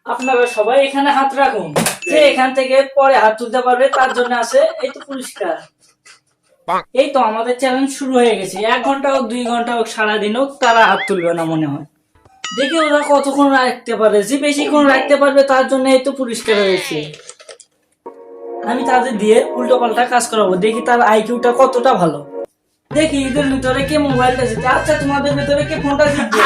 আপনারা সবাই এখানে হাত রাখুন, যে এখান থেকে পরে হাত তুলতে পারবে তার জন্য আছে এই তো পুরস্কার। এই তো আমাদের চ্যালেঞ্জ শুরু হয়ে গেছে। 1 ঘন্টা হোক 2 ঘন্টা হোক সারাদিন হোক তারা হাত তুলবে না মনে হয়। দেখি ওরা কতক্ষণ রাখতে পারে, যে বেশিক্ষণ রাখতে পারবে তার জন্য এই তো পুরস্কার রয়েছে। আমি তাদের দিয়ে উল্টো পাল্টা কাজ করাবো, দেখি তার আইকিউটা কতটা ভালো। দেখি এদের ভিতরে কে মোবাইলটা জিতবে। আচ্ছা তোমাদের ভিতরে কে ফোনটা জিতবে?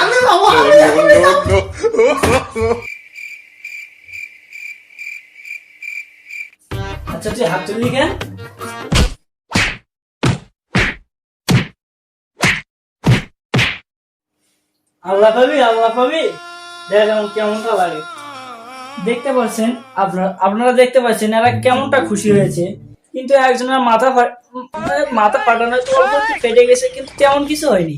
আচ্ছা তুই হাত তুললি কেন? আল্লাহ পাবি দেখ কেমনটা লাগে। দেখতে পাচ্ছেন আপনারা দেখতে পাচ্ছেন এরা কেমনটা খুশি হয়েছে, কিন্তু একজনের মাথা ফাটানো ফেটে গেছে, কিন্তু তেমন কিছু হয়নি।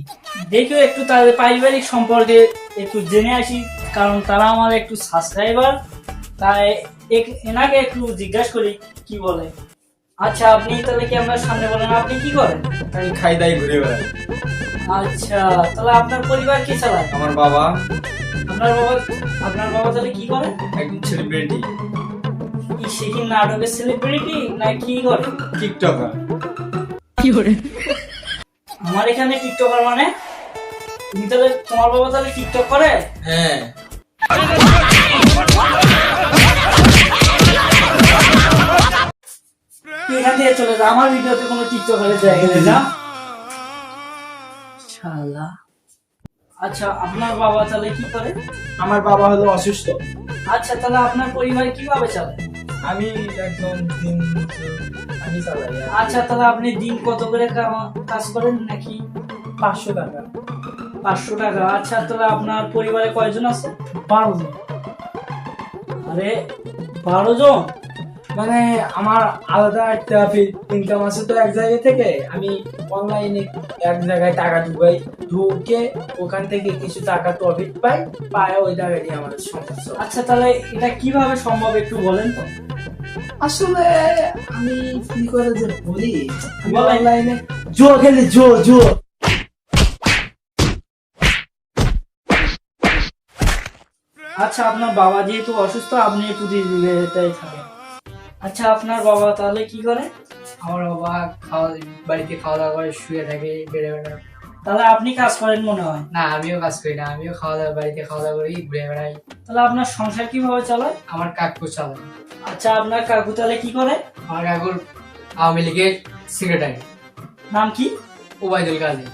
দেখো একটু তাদের পারিবারিক সম্পর্কে একটু জেনে আসি, কারণ তারা আমার একটু সাবস্ক্রাইবার, তাই এনাকে একটু জিজ্ঞাসা করি কি বলে। আচ্ছা আপনি তাহলে কি আমরা সামনে বলেন, আপনি কি করেন? আমি খাই দাই ঘুরে বেড়াই। আচ্ছা তাহলে আপনার পরিবার কি চালায়? আমার বাবা। আপনার বাবা তাহলে কি করে? একজন সেলিব্রিটি। সে কি নাটকের সেলিব্রিটি না কি করে? টিকটকার। কি করে? আমার এখানে টিকটকার মানে তুমি তাহলে, তোমার বাবা তাহলে টিকটক করে? হ্যাঁ। এখান থেকে চলে যা, আমার ভিডিওতে কোনো টিকটকারের জায়গা নেই না শালা। আচ্ছা আপনার বাবা তাহলে কি করে? আমার বাবা হলো অসুস্থ। আচ্ছা তাহলে আপনার পরিবার কিভাবে চলে? আমি একজন দিন আমি চালাই। আচ্ছা তাহলে আপনি দিন কত করে কাজ করেন নাকি? 500 টাকা। 500 টাকা। আচ্ছা তাহলে আপনার পরিবারে কয়জন আছে? 12 জন। আরে 12 জন? মানে আমার আলাদা একটা ইনকাম আছে তো এক জায়গা থেকে, আমি অনলাইনে এক জায়গায় টাকা ঢুকে ওখান থেকে কিছু টাকা প্রফিট পাই ওই টাকা দিয়ে আমাদের সংসার চলে। আচ্ছা তাহলে এটা কিভাবে সম্ভব একটু বলেন তো। আসলে আমি কি করে যে বলি, আমি বলেন। অনলাইনে জুয়া খেলি, জুয়া। আচ্ছা আপনার বাবা যেহেতু অসুস্থ, আপনি প্রতিযোগিতায় থাকেন। আচ্ছা আপনার বাবা তাহলে কি করে? আমার বাবা বাড়িতে খাওয়া দাওয়া করে শুয়ে থাকে, বেড়ে বেড়া। তাহলে আপনি কাজ করেন মনে হয়। না আমিও কাজ করি না, আমিও বাড়িতে খাওয়া দাওয়া করি, ঘুরে বেড়াই। তাহলে আপনার সংসার কিভাবে চালায়? আমার কাকু চালায়। আচ্ছা আপনার কাকু তাহলে কি করে? আমার কাকুর আওয়ামী লীগের সেক্রেটারি। নাম কি? ওবায়দুল কাদের।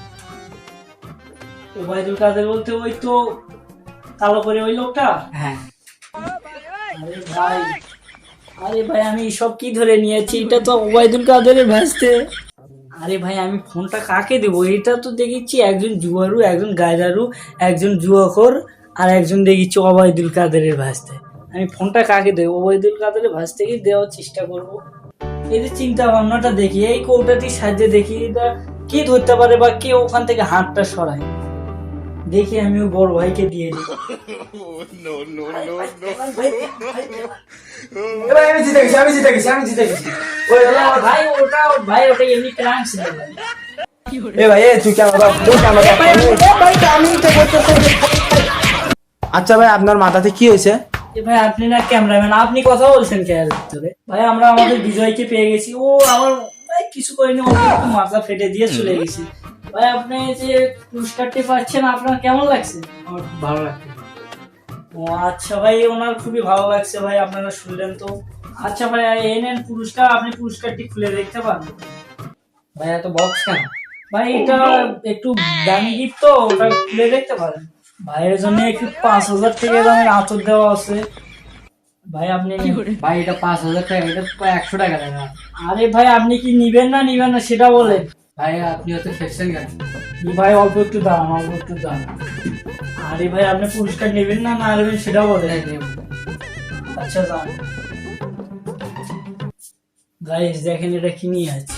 ওবায়দুল কাদের বলতে ওই তো কালো করে ওই লোকটা? হ্যাঁ। আরে ভাই আমি সব কি ধরে নিয়েছি, এটা তো ওবায়দুল কাদেরের ভাসতে। আরে ভাই আমি ফোনটা কাকে দেবো? এটা তো দেখেছি একজন জুয়ারু, একজন গায়দারু, একজন জুয়াখোর, আর একজন দেখেছি ওবায়দুল কাদেরের ভাসতে। আমি ফোনটা কাকে দেবো? ওবায়দুল কাদেরের ভাস থেকে দেওয়ার চেষ্টা করব। এই যে চিন্তা ভাবনাটা দেখি, এই কৌটাটির সাহায্যে দেখি এটা কে ধরতে পারে বা কে ওখান থেকে হাতটা সরায়। দেখি আমি ওই বড় ভাইকে দিয়ে দিই। আমি জিতে গেছি। ভাই ওটা এমনি প্রাঙ্ক ছিল ভাই। তুই আচ্ছা ভাই, আপনার মাথাতে কি হয়েছে? ভাই আপনি না ক্যামেরাম্যান, আপনি কথা বলছেন ক্যামেরার ভিতরে। ভাই আমরা আমাদের বিজয়কে পেয়ে গেছি। ও আমার ভাই কিছু করেনি, ও একটু মাথা ফেটে দিয়ে চলে গেছি। ভাই আপনি যে পুরস্কারটি পাচ্ছেন আপনার কেমন লাগছে? আমার খুব ভালো লাগছে। ও আচ্ছা ভাই, ওনার খুবই ভালো লাগছে ভাই, আপনারা শুনলেন তো। আচ্ছা ভাই এই নেন পুরস্কার, আপনি পুরস্কারটি খুলে দেখতে পারবেন। ভাই এত বক্স কেন? ভাই এটা একটু দামি গিফট তো, ওটা খুলে দেখতে পারেন। ভাইয়ের জন্য একটু 5,000 টাকা দামের আতর দেওয়া আছে। ভাই আপনি ভাই এটা 5,000 টাকা, এটা 100 টাকা দেয় না। আরে ভাই আপনি কি নিবেন না সেটা বলেন। ভাই আপনি অত ফেকশন কেন? ভাই অল্প একটু দাম, আরে ভাই আপনি পুরস্কার নেবেন না নেবেন সেটা বলেন। আচ্ছা যান। গাইস দেখেন এটা কি নিয়ে আছে।